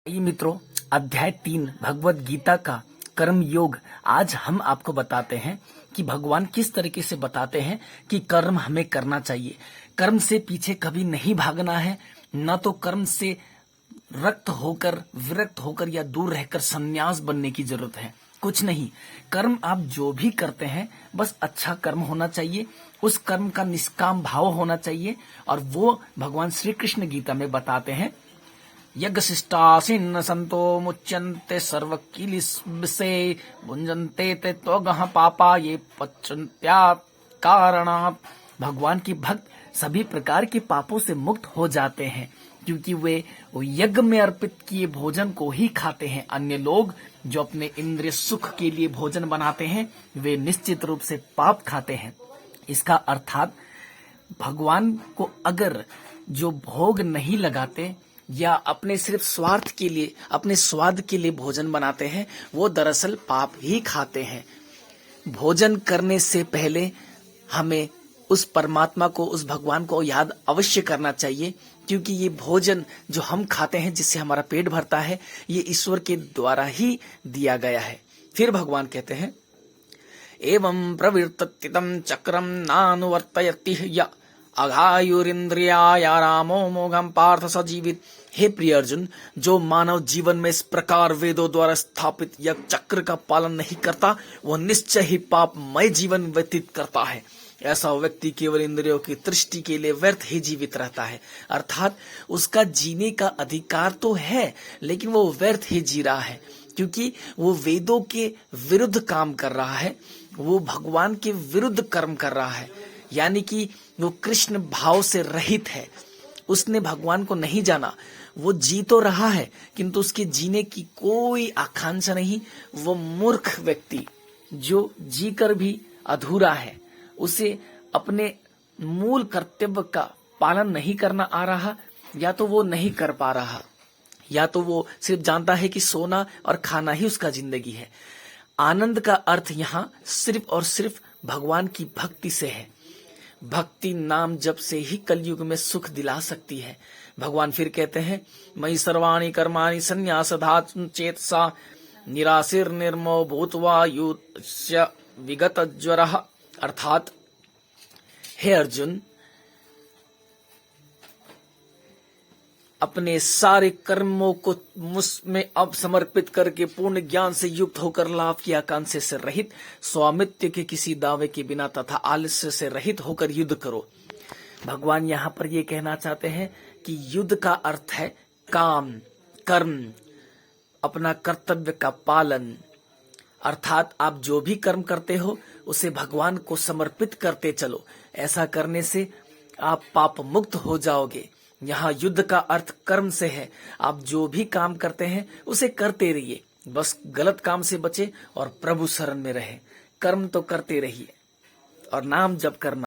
ये मित्रों, अध्याय 3 भगवत गीता का कर्म योग आज हम आपको बताते हैं कि भगवान किस तरीके से बताते हैं कि कर्म हमें करना चाहिए। कर्म से पीछे कभी नहीं भागना है, न तो कर्म से रक्त होकर विरक्त होकर या दूर रहकर संन्यास बनने की जरूरत है। कुछ नहीं, कर्म आप जो भी करते हैं बस अच्छा कर्म होना चाहिए, उस कर्म का निष्काम भाव होना चाहिए। और वो भगवान श्री कृष्ण गीता में बताते हैं, यज्ञ शिष्टासीन संतो मुच्यन्ते सर्व किलिसे भुंजन्ते ते त्वगः पापा ये पचन्त्या कारणात्। भगवान के भक्त सभी प्रकार के पापों से मुक्त हो जाते हैं क्योंकि वे यज्ञ में अर्पित किए भोजन को ही खाते हैं। अन्य लोग जो अपने इंद्रिय सुख के लिए भोजन बनाते हैं वे निश्चित रूप से पाप खाते हैं। इसका अर्थात भगवान को अगर जो भोग नहीं लगाते या अपने सिर्फ स्वार्थ के लिए, अपने स्वाद के लिए भोजन बनाते हैं, वो दरअसल पाप ही खाते हैं। भोजन करने से पहले हमें उस परमात्मा को, उस भगवान को याद अवश्य करना चाहिए, क्योंकि ये भोजन जो हम खाते हैं, जिससे हमारा पेट भरता है, ये ईश्वर के द्वारा ही दिया गया है। फिर भगवान कहते हैं, एवं प्रवृत्तितं चक्रम नानुवर्तयति य अघायुरिंद्रिया रामो मोघम पार्थ सजीवित। हे प्रिय अर्जुन, जो मानव जीवन में इस प्रकार वेदों द्वारा स्थापित यह चक्र का पालन नहीं करता, वह निश्चय ही पापमय जीवन व्यतीत करता है। ऐसा व्यक्ति केवल इंद्रियों की तृष्टि के लिए व्यर्थ ही जीवित रहता है, अर्थात उसका जीने का अधिकार तो है लेकिन वो व्यर्थ ही जी रहा है, क्योंकि वो वेदों के विरुद्ध काम कर रहा है, वो भगवान के विरुद्ध कर्म कर रहा है, यानी कि वो कृष्ण भाव से रहित है। उसने भगवान को नहीं जाना, वो जी तो रहा है किंतु उसके जीने की कोई आकांक्षा नहीं। वो मूर्ख व्यक्ति जो जीकर भी अधूरा है, उसे अपने मूल कर्तव्य का पालन नहीं करना आ रहा, या तो वो नहीं कर पा रहा, या तो वो सिर्फ जानता है कि सोना और खाना ही उसका जिंदगी है। आनंद का अर्थ यहाँ सिर्फ और सिर्फ भगवान की भक्ति से है। भक्ति नाम जप से ही कलयुग में सुख दिला सकती है। भगवान फिर कहते हैं, मयि सर्वाणि कर्माणि संन्यासधात चेतसा निराशीर निर्मो भूत्वा युष्य विगत ज्वरः। अर्थात हे अर्जुन, अपने सारे कर्मों को मुझ में अब समर्पित करके पूर्ण ज्ञान से युक्त होकर लाभ की आकांक्षा से रहित, स्वामित्व के किसी दावे के बिना तथा आलस्य से रहित होकर युद्ध करो। भगवान यहाँ पर ये कहना चाहते हैं कि युद्ध का अर्थ है काम, कर्म, अपना कर्तव्य का पालन। अर्थात आप जो भी कर्म करते हो उसे भगवान को समर्पित करते चलो। ऐसा करने से आप पाप मुक्त हो जाओगे। यहाँ युद्ध का अर्थ कर्म से है। आप जो भी काम करते हैं उसे करते रहिए, बस गलत काम से बचे और प्रभु शरण में रहे। कर्म तो करते रहिए और नाम जप करना